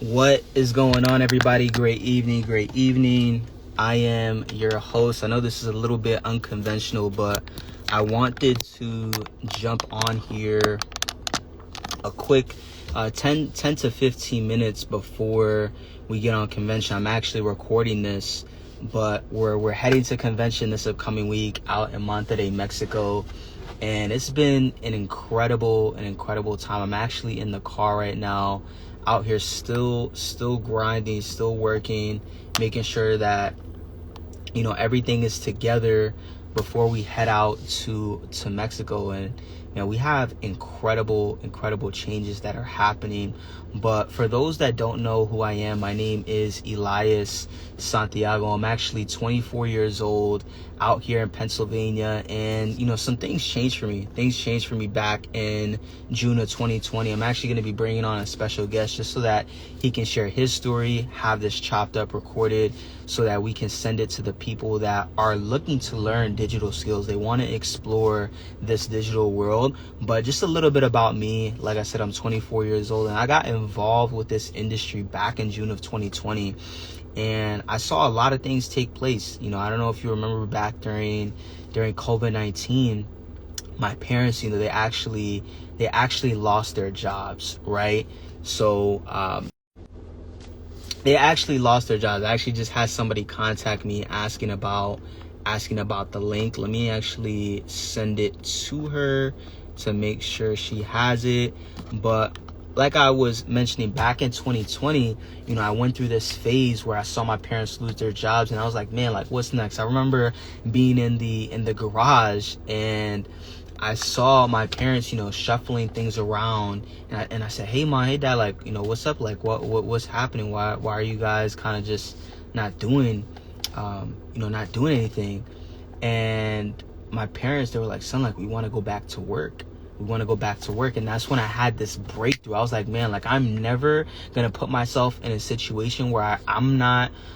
What is going on, everybody? Great evening. I am your host. I know this is a little bit unconventional, but I wanted to jump on here a quick 10 to 15 minutes before we get on convention. I'm actually recording this, but we're heading to convention this upcoming week out in Monterrey, Mexico. And it's been an incredible time. I'm actually in the car right now, out here still grinding, still working, making sure that everything is together before we head out to Mexico. And we have incredible changes that are happening. But for those that don't know who I am, my name is Elias Santiago. I'm actually 24 years old, out here in Pennsylvania, and some things changed for me. Things changed for me back in June of 2020. I'm actually going to be bringing on a special guest just so that he can share his story, have this chopped up, recorded, so that we can send it to the people that are looking to learn digital skills. They want to explore this digital world. But just a little bit about me. Like I said, I'm 24 years old, and I got involved with this industry back in June of 2020. And I saw a lot of things take place. I don't know if you remember back during COVID-19, my parents, they actually lost their jobs, right? So they actually lost their jobs. I actually just had somebody contact me asking about the link. Let me actually send it to her to make sure she has it. But like I was mentioning, back in 2020, I went through this phase where I saw my parents lose their jobs, and I was like, man, like, what's next? I remember being in the garage, and I saw my parents, shuffling things around, and I said, hey mom, hey dad, like, what's up? Like, what's happening? Why are you guys kind of just not doing anything? And my parents, they were like, son, like, we want to go back to work. And that's when I had this breakthrough. I was like, man, like, I'm never gonna put myself in a situation where I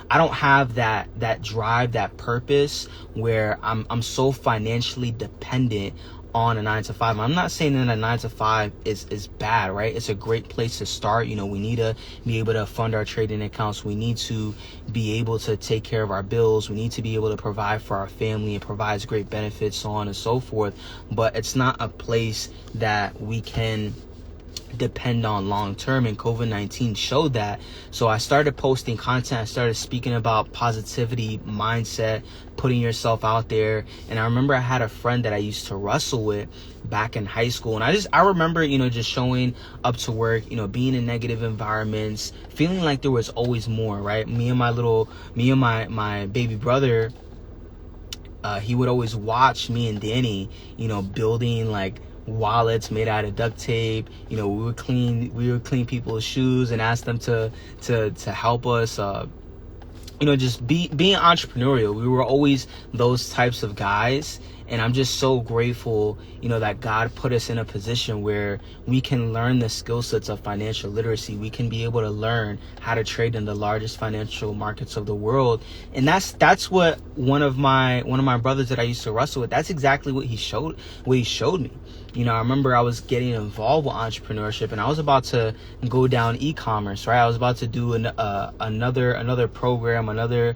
don't have that drive, that purpose, where I'm so financially dependent on a 9-to-5. I'm not saying that a 9-to-5 is bad, right? It's a great place to start. We need to be able to fund our trading accounts. We need to be able to take care of our bills. We need to be able to provide for our family. It provides great benefits, so on and so forth. But it's not a place that we can depend on long term, and COVID-19 showed that. So I started posting content. I started speaking about positivity, mindset, putting yourself out there. And I remember I had a friend that I used to wrestle with back in high school, and I remember just showing up to work, being in negative environments, feeling like there was always more, right? Me and my baby brother, he would always watch me and Danny, building like wallets made out of duct tape. We would clean people's shoes and ask them to help us, just being entrepreneurial. We were always those types of guys. And I'm just so grateful, that God put us in a position where we can learn the skill sets of financial literacy. We can be able to learn how to trade in the largest financial markets of the world. And that's what one of my brothers that I used to wrestle with, that's exactly what he showed me. I remember I was getting involved with entrepreneurship, and I was about to go down e-commerce, right? I was about to do another program, another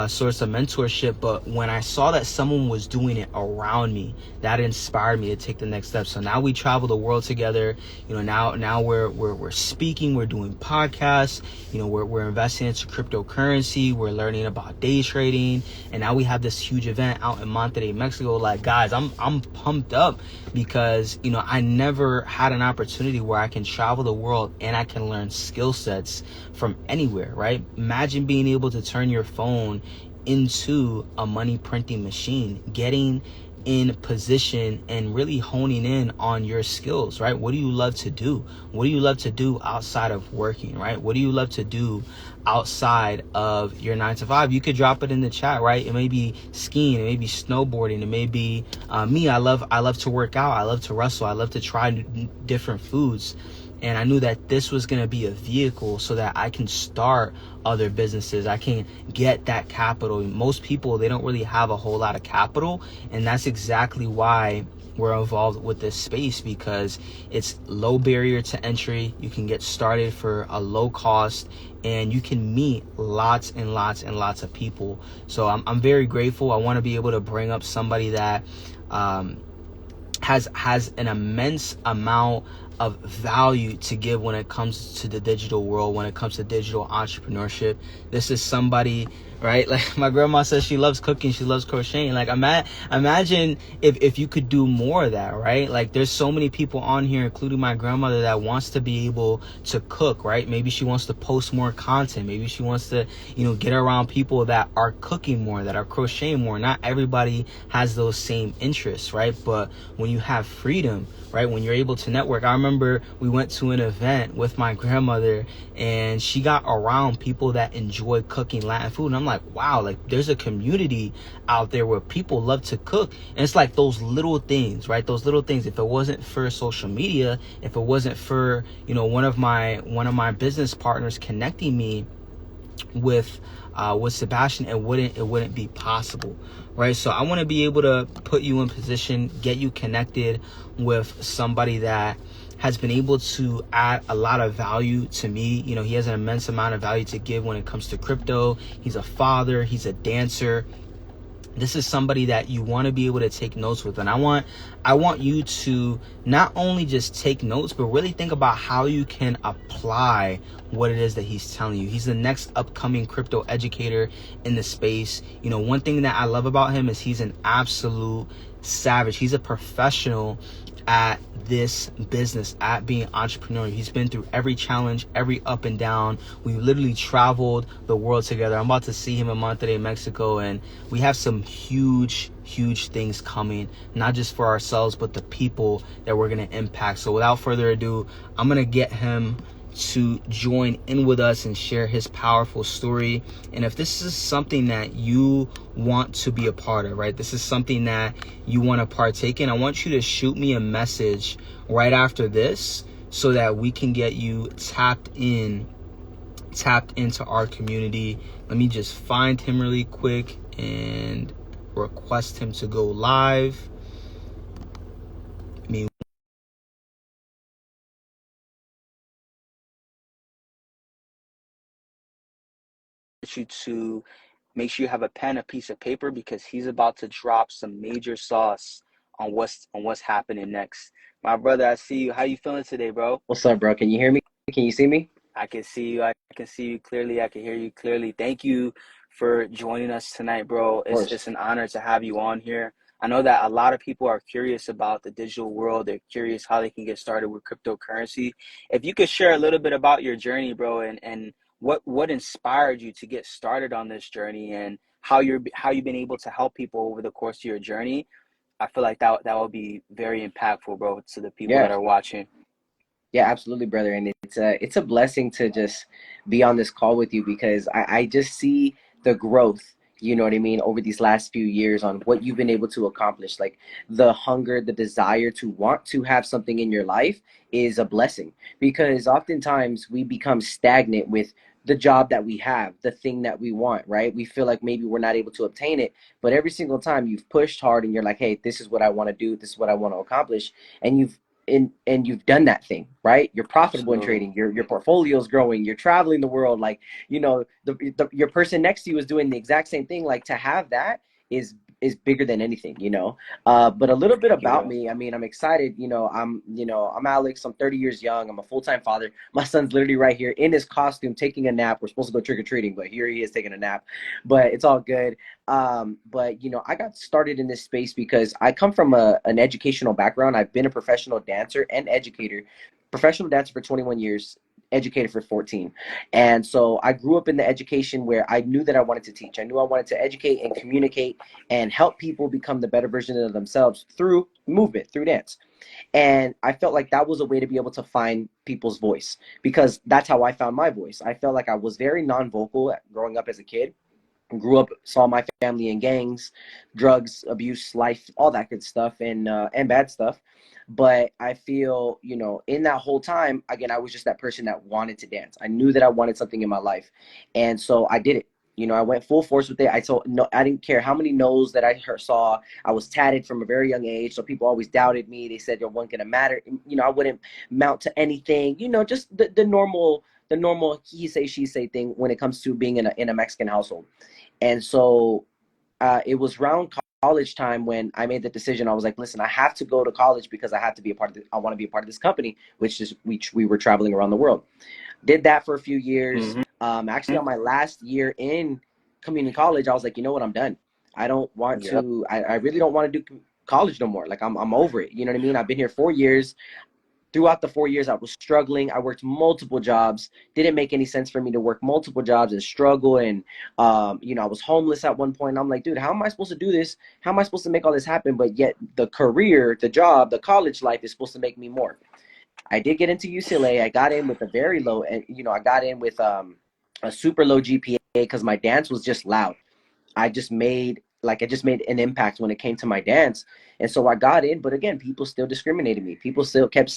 source of mentorship. But when I saw that someone was doing it around me, that inspired me to take the next step. So now we travel the world together. Now we're speaking, we're doing podcasts, we're investing into cryptocurrency, we're learning about day trading, and now we have this huge event out in Monterrey, Mexico. Like, guys, I'm pumped up because I never had an opportunity where I can travel the world and I can learn skill sets from anywhere, right? Imagine being able to turn your phone into a money printing machine, getting in position and really honing in on your skills, right? What do you love to do? What do you love to do outside of working, right? What do you love to do outside of your 9-to-5? You could drop it in the chat, right? It may be skiing, it may be snowboarding, it may be me. I love to work out, I love to wrestle, I love to try different foods. And I knew that this was going to be a vehicle so that I can start other businesses. I can get that capital. Most people, they don't really have a whole lot of capital. And that's exactly why we're involved with this space because it's low barrier to entry. You can get started for a low cost, and you can meet lots and lots and lots of people. So I'm very grateful. I want to be able to bring up somebody that has an immense amount of value to give when it comes to the digital world, when it comes to digital entrepreneurship. This is somebody, right? Like my grandma says, she loves cooking, she loves crocheting. Like imagine if you could do more of that, right? Like there's so many people on here, including my grandmother, that wants to be able to cook, right? Maybe she wants to post more content. Maybe she wants to, get around people that are cooking more, that are crocheting more. Not everybody has those same interests, right? But when you have freedom, right, when you're able to network. I remember we went to an event with my grandmother, and she got around people that enjoy cooking Latin food, and I'm like, wow, like there's a community out there where people love to cook. And it's like those little things, right? Those little things. If it wasn't for social media, if it wasn't for one of my business partners connecting me with Sebastian, it wouldn't be possible, right? So I want to be able to put you in position, get you connected with somebody that has been able to add a lot of value to me. He has an immense amount of value to give when it comes to crypto. He's a father, he's a dancer. This is somebody that you want to be able to take notes with. And I want you to not only just take notes, but really think about how you can apply what it is that he's telling you. He's the next upcoming crypto educator in the space. One thing that I love about him is he's an absolute savage. He's a professional at this business, at being entrepreneurial. He's been through every challenge, every up and down. We literally traveled the world together. I'm about to see him in Monterrey, Mexico, and we have some huge things coming, not just for ourselves, but the people that we're going to impact. So without further ado, I'm going to get him to join in with us and share his powerful story. And if this is something that you want to be a part of, right, this is something that you want to partake in, I want you to shoot me a message right after this so that we can get you tapped into our community. Let me just find him really quick and request him to go live. You to make sure you have a pen, a piece of paper, because he's about to drop some major sauce on what's happening next. My brother, I see you. How you feeling today, bro? What's up, bro? Can you hear me? Can you see me? I can see you. I can see you clearly. I can hear you clearly. Thank you for joining us tonight, bro. Of It's course. an honor to have you on here. I know that a lot of people are curious about the digital world. They're curious how they can get started with cryptocurrency. If you could share a little bit about your journey, bro, and what inspired you to get started on this journey, and how you've been able to help people over the course of your journey, I feel like that would be very impactful, bro, to the people that Yeah. are watching. Yeah, absolutely, brother. And it's a blessing to just be on this call with you because I just see the growth, you know what I mean, over these last few years on what you've been able to accomplish. Like the hunger, the desire to want to have something in your life is a blessing because oftentimes we become stagnant with the job that we have, the thing that we want, right? We feel like maybe we're not able to obtain it, but every single time you've pushed hard and you're like, hey, this is what I want to do, this is what I want to accomplish, and you've done that thing, right? You're profitable in Absolutely. trading, your portfolio is growing, you're traveling the world, like, your person next to you is doing the exact same thing. Like, to have that is bigger than anything. But a little bit Thank you, about bro. me. I mean, I'm excited. I'm Alex. I'm 30 years young. I'm a full-time father. My son's literally right here in his costume taking a nap. We're supposed to go trick-or-treating, but here he is taking a nap. But it's all good. But I got started in this space because I come from an educational background. I've been a professional dancer and educator, professional dancer for 21 years, educator for 14. And so I grew up in the education where I knew that I wanted to teach. I knew I wanted to educate and communicate and help people become the better version of themselves through movement, through dance. And I felt like that was a way to be able to find people's voice because that's how I found my voice. I felt like I was very non-vocal growing up as a kid. Grew up, saw my family in gangs, drugs, abuse, life, all that good stuff, and bad stuff. But I feel, in that whole time, again, I was just that person that wanted to dance. I knew that I wanted something in my life, and so I did it. You know, I went full force with it. I told no, I didn't care how many no's that I saw. I was tatted from a very young age, so people always doubted me. They said, "Yo, one gonna matter." You know, I wouldn't mount to anything. You know, just the normal he say she say thing when it comes to being in a Mexican household. And so it was around college time when I made the decision. I was like, listen, I have to go to college because I have to be a part of I want to be a part of this company, which is we were traveling around the world. Did that for a few years. Mm-hmm. Actually, on my last year in community college, I was like, you know what, I'm done. I don't want Yep. to. I really don't want to do college no more. Like I'm over it. You know what I mean? I've been here 4 years. Throughout the 4 years, I was struggling. I worked multiple jobs. Didn't make any sense for me to work multiple jobs and struggle. And you know, I was homeless at one point. I'm like, dude, how am I supposed to do this? How am I supposed to make all this happen? But yet, the career, the job, the college life is supposed to make me more. I did get into UCLA. I got in with a very low, and you know, I got in with a super low GPA because my dance was just loud. I just made an impact when it came to my dance, and so I got in. But again, people still discriminated me. People still kept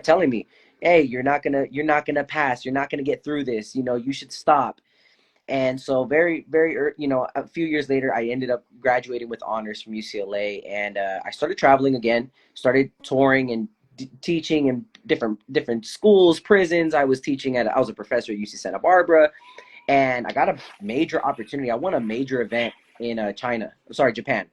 telling me, "Hey, you're not gonna pass. You're not gonna get through this. You know, you should stop." And so you know, a few years later, I ended up graduating with honors from UCLA, and I started traveling again, started touring and teaching in different schools, prisons. I was a professor at UC Santa Barbara, and I got a major opportunity. I won a major event in Japan,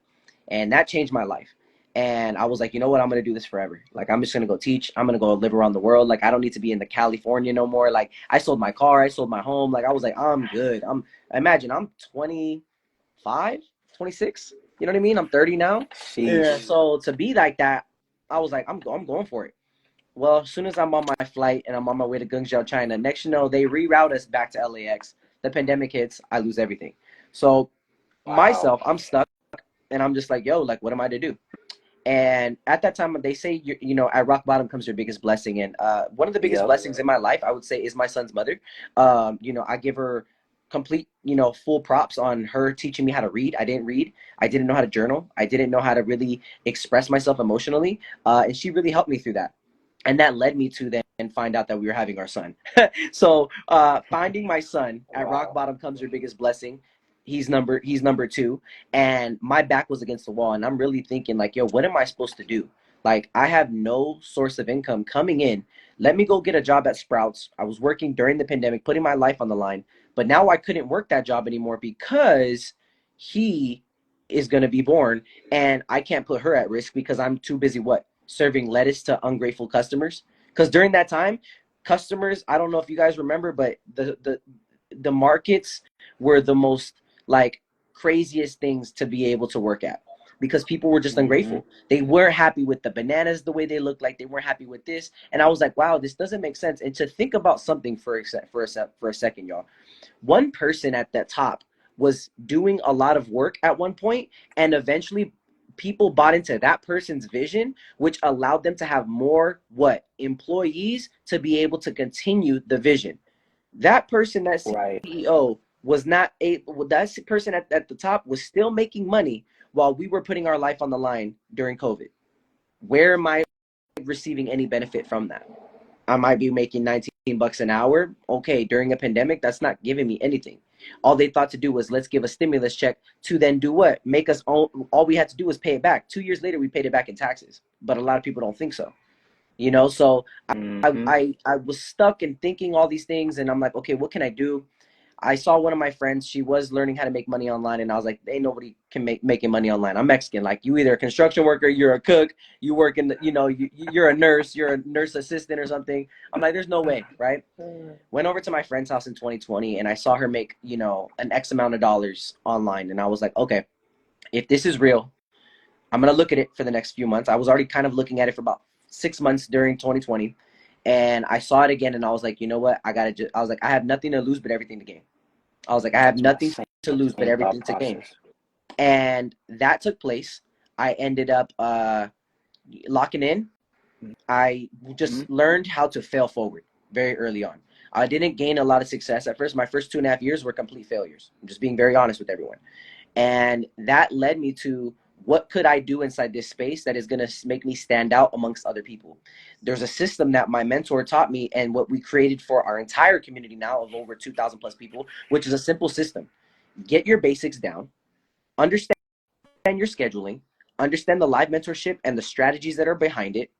and that changed my life. And I was like, you know what? I'm gonna do this forever. Like, I'm just gonna go teach. I'm gonna go live around the world. Like, I don't need to be in the California no more. Like, I sold my car. I sold my home. Like, I was like, I'm good. Imagine I'm 25, 26. You know what I mean? I'm 30 now. Yeah. And so to be like that, I was like, I'm going for it. Well, as soon as I'm on my flight and I'm on my way to Guangzhou, China, next you know, they reroute us back to LAX. The pandemic hits, I lose everything. So Wow. myself, I'm stuck, and I'm just like, yo, like, what am I to do? And at that time, they say, you know, at rock bottom comes your biggest blessing. And one of the biggest Yep. blessings in my life, I would say, is my son's mother. You know, I give her complete, you know, full props on her teaching me how to read. I didn't read. I didn't know how to journal. I didn't know how to really express myself emotionally. And she really helped me through that. And that led me to then find out that we were having our son. So finding my son at rock Wow. bottom comes your biggest blessing. He's number two, and my back was against the wall, and I'm really thinking like, yo, what am I supposed to do? Like, I have no source of income coming in. Let me go get a job at Sprouts. I was working during the pandemic, putting my life on the line, but now I couldn't work that job anymore because he is going to be born, and I can't put her at risk because I'm too busy serving lettuce to ungrateful customers. Because during that time, customers, I don't know if you guys remember, but the markets were the most like craziest things to be able to work at because people were just Mm-hmm. ungrateful. They weren't happy with the bananas the way they looked like. They weren't happy with this, and I was like, wow, this doesn't make sense. And to think about something for a second, y'all. One person at the top was doing a lot of work at one point, and eventually people bought into that person's vision, which allowed them to have more employees to be able to continue the vision. That person, that Right. CEO, was not able. That person at the top was still making money while we were putting our life on the line during COVID. Where am I receiving any benefit from that? I might be making 19 bucks an hour. Okay, during a pandemic, that's not giving me anything. All they thought to do was let's give a stimulus check to then do what? Make us all we had to do was pay it back. 2 years later, we paid it back in taxes. But a lot of people don't think so. You know, so Mm-hmm. I was stuck in thinking all these things, and I'm like, okay, what can I do? I saw one of my friends. She was learning how to make money online, and I was like, "Ain't nobody can making money online. I'm Mexican. Like, you either a construction worker, you're a cook, you work in the, you know, you're a nurse, you're a nurse assistant or something." I'm like, "There's no way, right?" Went over to my friend's house in 2020, and I saw her make, you know, an X amount of dollars online, and I was like, "Okay, if this is real, I'm gonna look at it for the next few months." I was already kind of looking at it for about 6 months during 2020, and I saw it again, and I was like, "You know what? I was like, I have nothing to lose but everything to gain." I was like, I have That's my nothing to lose but same thought everything to gain. process. And that took place. I ended up locking in. I Mm-hmm. just learned how to fail forward very early on. I didn't gain a lot of success at first. My first 2.5 years were complete failures. I'm just being very honest with everyone. And that led me to what could I do inside this space that is going to make me stand out amongst other people. There's a system that my mentor taught me and what we created for our entire community now of over 2,000 plus people, which is a simple system. get your basics down, understand your scheduling, understand the live mentorship and the strategies that are behind it,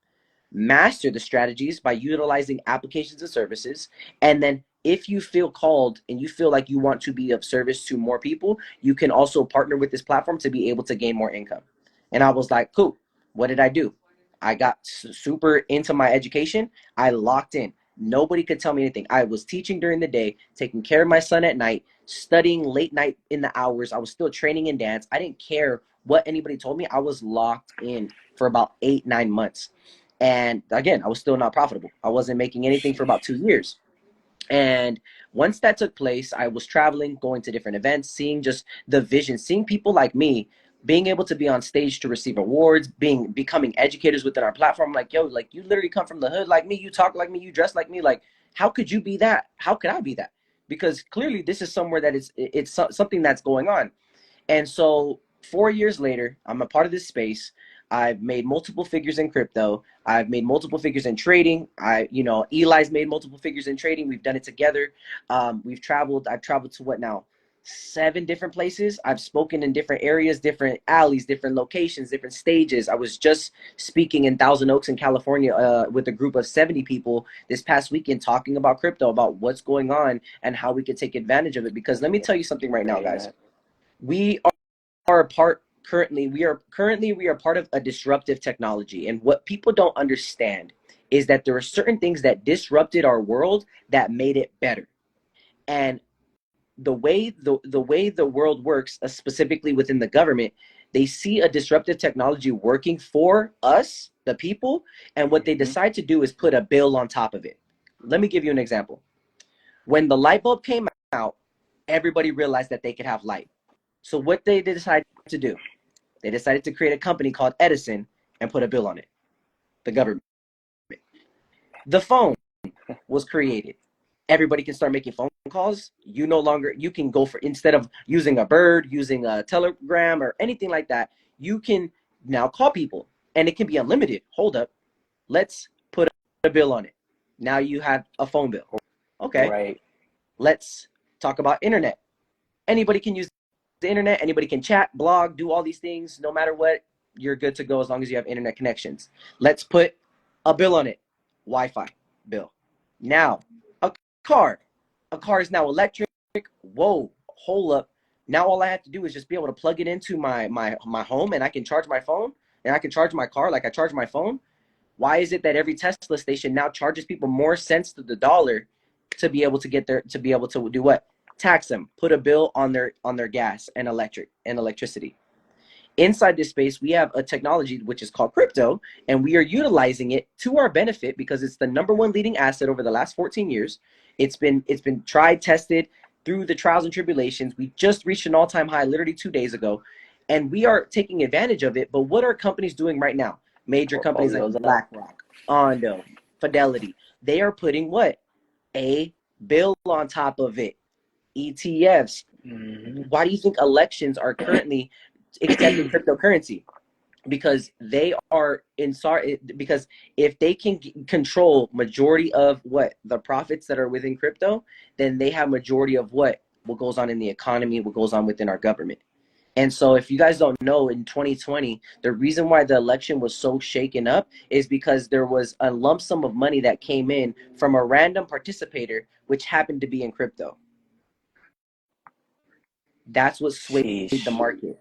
master the strategies by utilizing applications and services, and then if you feel called and you feel like you want to be of service to more people, you can also partner with this platform to be able to gain more income. And I was like, cool. What did I do? I got super into my education. I locked in. Nobody could tell me anything. I was teaching during the day, taking care of my son at night, studying late night in the hours. I was still training in dance. I didn't care what anybody told me. I was locked in for about 8-9 months. And again, I was still not profitable. I wasn't making anything for about 2 years. And once that took place, I was traveling, going to different events, seeing just the vision, seeing people like me being able to be on stage to receive awards, becoming educators within our platform. Like, yo, like you literally come from the hood like me, you talk like me, you dress like me. Like, how could you be that? How could I be that? Because clearly this is somewhere that it's something that's going on. And so 4 years later, I'm a part of this space. I've made multiple figures in crypto. I've made multiple figures in trading. Eli's made multiple figures in trading. We've done it together. We've traveled. I've traveled to what now? 7 different places. I've spoken in different areas, different alleys, different locations, different stages. I was just speaking in Thousand Oaks in California with a group of 70 people this past weekend talking about crypto, about what's going on and how we could take advantage of it. Because let me tell you something right now, guys. We are part currently we are part of a disruptive technology, and what people don't understand is that there are certain things that disrupted our world that made it better. And the way the world works, specifically within the government, they see a disruptive technology working for us, the people, and what they decide to do is put a bill on top of it. Let me give you an example. When the light bulb came out, everybody realized that they could have light. So what they decided to do, they decided to create a company called Edison and put a bill on it. The government. The phone was created. Everybody can start making phone calls. You can go for, instead of using a bird, using a telegram or anything like that, you can now call people and it can be unlimited. Hold up. Let's put a bill on it. Now you have a phone bill. Okay. Right. Let's talk about internet. Anybody can use the internet. Anybody can chat, blog, do all these things. No matter what, you're good to go as long as you have internet connections. Let's put a bill on it. Wi-Fi bill. Now, a car. A car is now electric. Whoa, hold up. Now all I have to do is just be able to plug it into my home, and I can charge my phone, and I can charge my car like I charge my phone. Why is it that every Tesla station now charges people more cents to the dollar to be able to get there, to be able to do what? Tax them, put a bill on their gas and electricity. Inside this space, we have a technology which is called crypto, and we are utilizing it to our benefit because it's the #1 leading asset over the last 14 years. It's been tried, tested through the trials and tribulations. We just reached an all-time high literally 2 days ago, and we are taking advantage of it. But what are companies doing right now? Major companies like BlackRock, Ondo, Fidelity, they are putting what? A bill on top of it. ETFs. Why do you think elections are currently accepting cryptocurrency? Because they are because if they can control majority of what the profits that are within crypto, then they have majority of what goes on in the economy, what goes on within our government. And so if you guys don't know, in 2020, the reason why the election was so shaken up is because there was a lump sum of money that came in from a random participator, which happened to be in crypto. That's what swayed the market.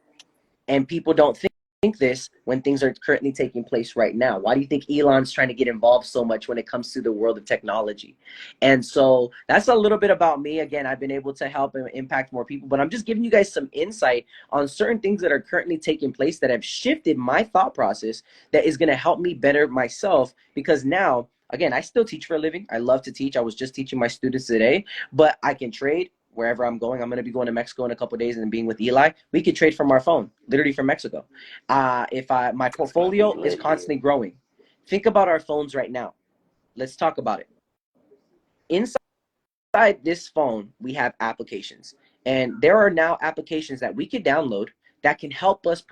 And people don't think this when things are currently taking place right now. Why do you think Elon's trying to get involved so much when it comes to the world of technology? And so that's a little bit about me. Again, I've been able to help and impact more people, but I'm just giving you guys some insight on certain things that are currently taking place that have shifted my thought process, that is going to help me better myself. Because now, again, I still teach for a living. I love to teach. I was just teaching my students today, but I can trade wherever I'm going. I'm going to be going to Mexico in a couple of days and being with Eli. We could trade from our phone, literally from Mexico. My portfolio is constantly growing. Think about our phones right now. Let's talk about it. Inside this phone, we have applications, and there are now applications that we could download that can help us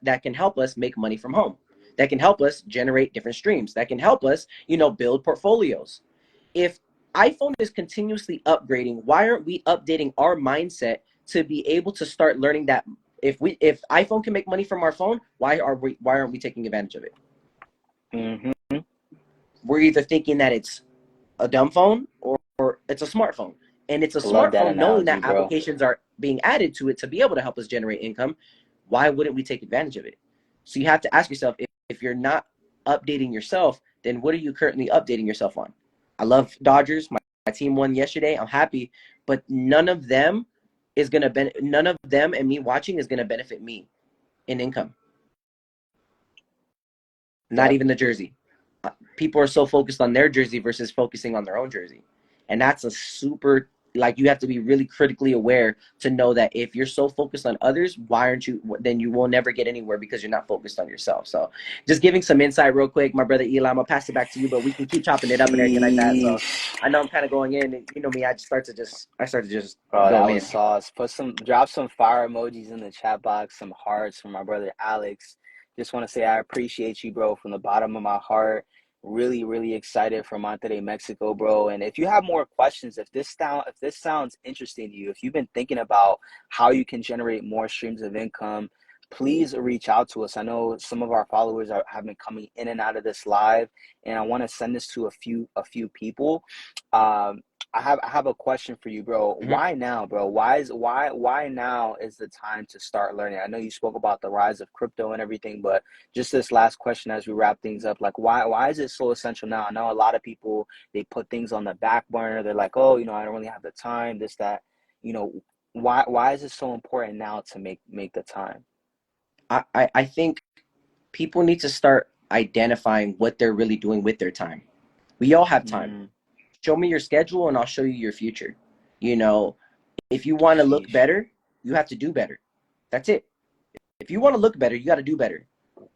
that can help us make money from home, that can help us generate different streams, that can help us, build portfolios. If iPhone is continuously upgrading, why aren't we updating our mindset to be able to start learning that if iPhone can make money from our phone, why aren't we taking advantage of it? Mm-hmm. We're either thinking that it's a dumb phone or it's a smartphone. And it's a Love that smartphone knowing analogy, that bro. applications are being added to it to be able to help us generate income. Why wouldn't we take advantage of it? So you have to ask yourself, if you're not updating yourself, then what are you currently updating yourself on? I love Dodgers. My team won yesterday. I'm happy, but none of them and me watching is gonna benefit me in income. Not Yep. even the jersey. People are so focused on their jersey versus focusing on their own jersey. And that's a super, like, you have to be really critically aware to know that if you're so focused on others, why aren't you, then you will never get anywhere because you're not focused on yourself. So just giving some insight real quick, my brother Eli, I'm gonna pass it back to you, but we can keep chopping it up and everything like that. So Sheesh. I know I'm kind of going in, and you know me, I start to just Bro, that go was in. sauce. Drop some fire emojis in the chat box, some hearts from my brother Alex. Just want to say I appreciate you, bro, from the bottom of my heart. Really, really excited for Monterrey, Mexico, bro. And if you have more questions, if this sounds interesting to you, if you've been thinking about how you can generate more streams of income, please reach out to us. I know some of our followers have been coming in and out of this live, and I want to send this to a few people. I have a question for you, bro. Mm-hmm. Why now, bro? Why now is the time to start learning? I know you spoke about the rise of crypto and everything, but just this last question as we wrap things up, like why is it so essential now? I know a lot of people, they put things on the back burner. They're like, oh, I don't really have the time, this, that. You know, why is it so important now to make the time? I think people need to start identifying what they're really doing with their time. We all have time. Mm, Show me your schedule and I'll show you your future. You know, if you want to look sheesh. better, you have to do better. That's it. If you want to look better, you got to do better.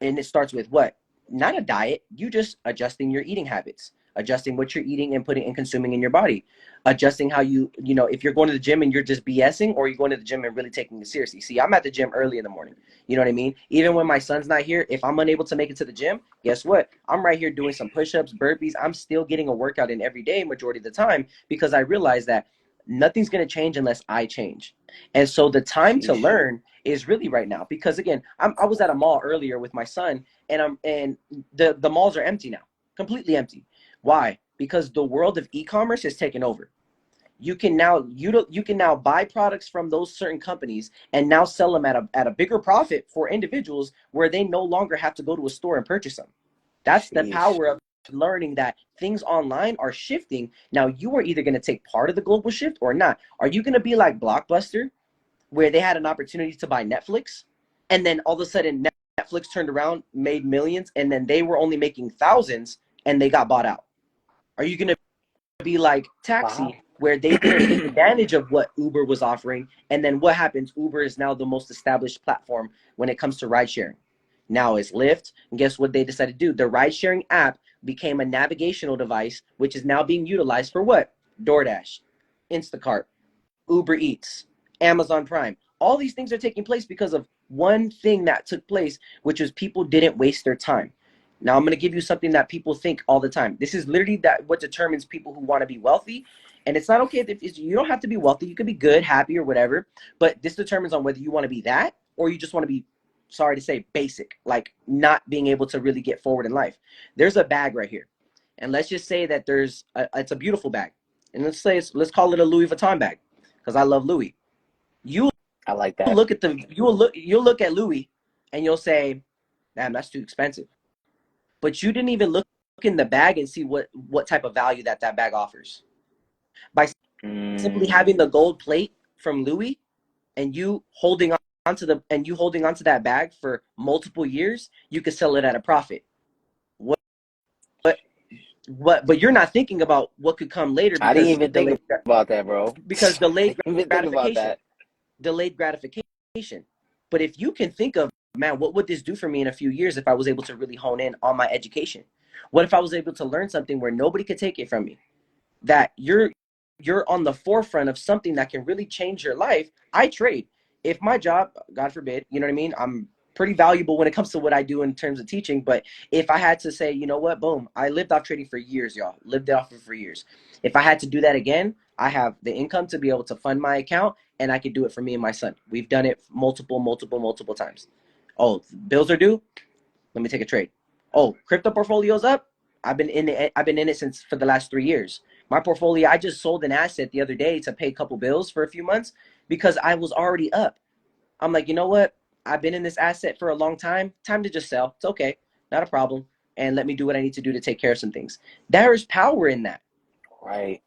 And it starts with what? Not a diet. You just adjusting your eating habits, adjusting what you're eating and putting and consuming in your body, adjusting how if you're going to the gym and you're just BSing, or you're going to the gym and really taking it seriously. See, I'm at the gym early in the morning. You know what I mean? Even when my son's not here, if I'm unable to make it to the gym, guess what? I'm right here doing some push-ups, burpees. I'm still getting a workout in every day, majority of the time, because I realize that nothing's going to change unless I change. And so the time to Sheesh. learn is really right now, because again, I was at a mall earlier with my son, and the malls are empty now, completely empty. Why? Because the world of e-commerce has taken over. You can now buy products from those certain companies and now sell them at a bigger profit for individuals, where they no longer have to go to a store and purchase them. That's the Sheesh. power of learning that things online are shifting. Now you are either going to take part of the global shift or not. Are you going to be like Blockbuster, where they had an opportunity to buy Netflix, and then all of a sudden Netflix turned around, made millions, and then they were only making thousands and they got bought out? Are you going to be like Wow. Taxi, where they didn't take advantage of what Uber was offering, and then what happens? Uber is now the most established platform when it comes to ride sharing. Now is Lyft, and guess what they decided to do? The ride sharing app became a navigational device, which is now being utilized for what? DoorDash, Instacart, Uber Eats, Amazon Prime. All these things are taking place because of one thing that took place, which was people didn't waste their time. Now I'm going to give you something that people think all the time. This is literally that what determines people who want to be wealthy. And it's not okay if you don't have to be wealthy. You could be good, happy, or whatever. But this determines on whether you want to be that, or you just want to be, sorry to say, basic, like not being able to really get forward in life. There's a bag right here, and let's just say that it's a beautiful bag, and let's call it a Louis Vuitton bag, because I love Louis. You I like that. you'll look at Louis, and you'll say, "Damn, that's too expensive." But you didn't even look in the bag and see what type of value that bag offers. By simply Mm, having the gold plate from Louis, and you holding onto that bag for multiple years, you could sell it at a profit. What what but you're not thinking about what could come later, I didn't because even think about that, bro. I delayed didn't even think about gratification. that. Delayed gratification. But if you can think of, man, what would this do for me in a few years if I was able to really hone in on my education? What if I was able to learn something where nobody could take it from me? That you're on the forefront of something that can really change your life. I trade. If my job, God forbid, you know what I mean? I'm pretty valuable when it comes to what I do in terms of teaching. But if I had to say, you know what, boom, I lived off trading for years, y'all. Lived it off for years. If I had to do that again, I have the income to be able to fund my account, and I can do it for me and my son. We've done it multiple times. Oh, bills are due. Let me take a trade. Oh, crypto portfolio's up. I've been in it since for the last 3 years. My portfolio, I just sold an asset the other day to pay a couple bills for a few months because I was already up. I'm like, you know what? I've been in this asset for a long time. Time to just sell. It's okay. Not a problem. And let me do what I need to do to take care of some things. There is power in that. Right.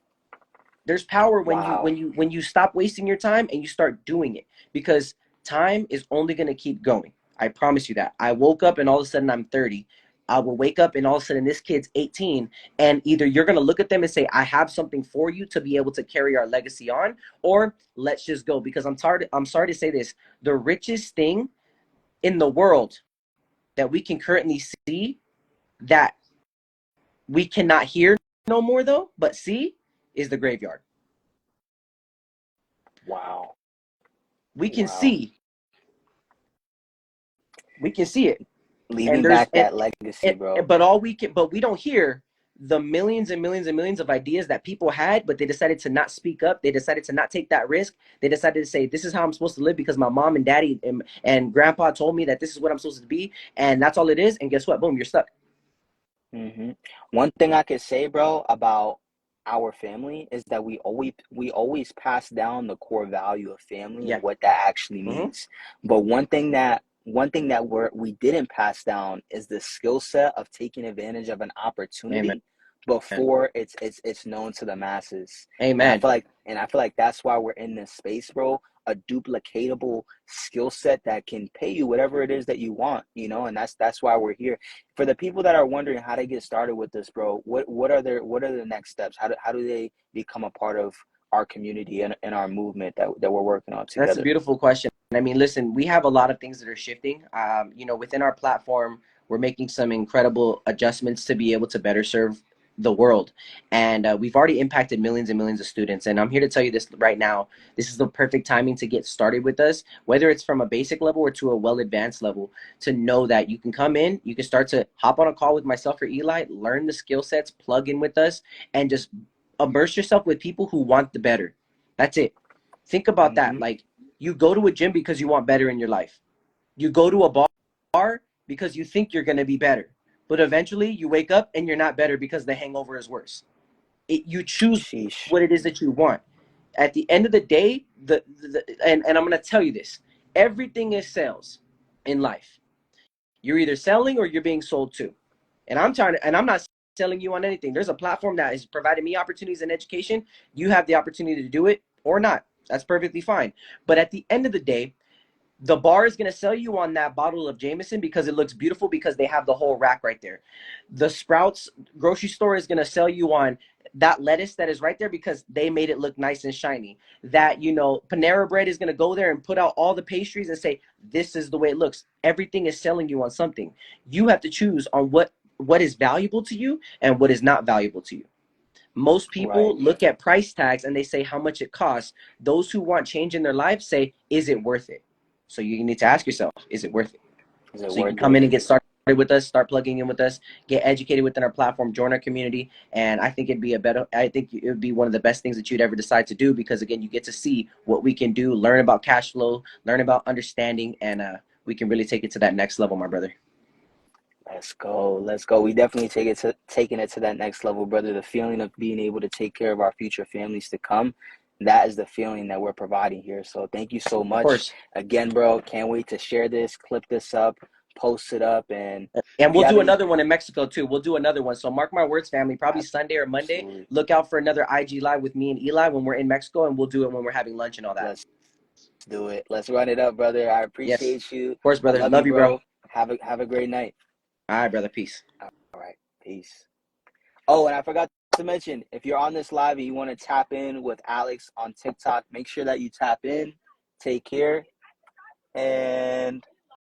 There's power when you Wow. stop wasting your time and you start doing it, because time is only going to keep going. I promise you that. I woke up and all of a sudden I'm 30. I will wake up and all of a sudden this kid's 18, and either you're going to look at them and say, I have something for you to be able to carry our legacy on, or let's just go. Because I'm sorry to say this, the richest thing in the world that we can currently see, that we cannot hear no more though, but see, is the graveyard. Wow. We can Wow. see we can see it, and Leaving there's back that legacy, bro. but all we can but we don't hear the millions and millions and millions of ideas that people had, but they decided to not speak up. They decided to not take that risk. They decided to say, this is how I'm supposed to live because my mom and daddy and grandpa told me that this is what I'm supposed to be, and that's all it is. And guess what? Boom, you're stuck. Hmm. One thing I could say, bro, about our family is that we always pass down the core value of family and Yeah. what that actually Mm-hmm. means. But one thing that we didn't pass down is the skill set of taking advantage of an Amen. opportunity before it's known to the masses. And I Amen. feel like and I feel like that's why we're in this space, bro. A duplicatable skill set that can pay you whatever it is that you want, and that's why we're here. For the people that are wondering how to get started with this, bro, what are the next steps? How do they become a part of our community and our movement that we're working on That's a together? beautiful question. I mean, listen, we have a lot of things that are shifting. Within our platform, we're making some incredible adjustments to be able to better serve the world. And we've already impacted millions and millions of students. And I'm here to tell you this right now. This is the perfect timing to get started with us, whether it's from a basic level or to a well advanced level, to know that you can come in, you can start to hop on a call with myself or Eli, learn the skill sets, plug in with us, and just immerse yourself with people who want the better. That's it. Think about that. Hmm. Like, you go to a gym because you want better in your life. You go to a bar because you think you're going to be better. But eventually you wake up and you're not better because the hangover is worse. You choose Sheesh. what it is that you want. At the end of the day, and I'm going to tell you this, everything is sales in life. You're either selling or you're being sold to. And I'm not selling you on anything. There's a platform that is providing me opportunities in education. You have the opportunity to do it or not. That's perfectly fine. But at the end of the day, the bar is going to sell you on that bottle of Jameson because it looks beautiful, because they have the whole rack right there. The Sprouts grocery store is going to sell you on that lettuce that is right there because they made it look nice and shiny. That, Panera Bread is going to go there and put out all the pastries and say, this is the way it looks. Everything is selling you on something. You have to choose on what is valuable to you and what is not valuable to you. Most people Right. look at price tags and they say how much it costs. Those who want change in their life say, is it worth it? So you need to ask yourself, is it worth it? Is it So you can worth come it? in and get started with us, start plugging in with us, get educated within our platform, join our community. And I think it would be one of the best things that you'd ever decide to do, because again, you get to see what we can do, learn about cash flow, learn about understanding, and we can really take it to that next level, my brother. Let's go. Let's go. We definitely taking it to that next level, brother. The feeling of being able to take care of our future families to come, that is the feeling that we're providing here. So thank you so Of much. course. Again, bro, can't wait to share this, clip this up, post it up. And And if you we'll have do any, another one in Mexico too. We'll do another one. So mark my words, family. Probably Sunday or Monday. absolutely. Look out for another IG live with me and Eli when we're in Mexico, and we'll do it when we're having lunch and all that. Let's do it. Let's run it up, brother. I Yes, appreciate you. of course, I brother. love you, Love you, bro. bro. Have a great night. All right, brother. Peace. All right. Peace. Oh, and I forgot to mention, if you're on this live and you want to tap in with Alex on TikTok, make sure that you tap in. Take care. And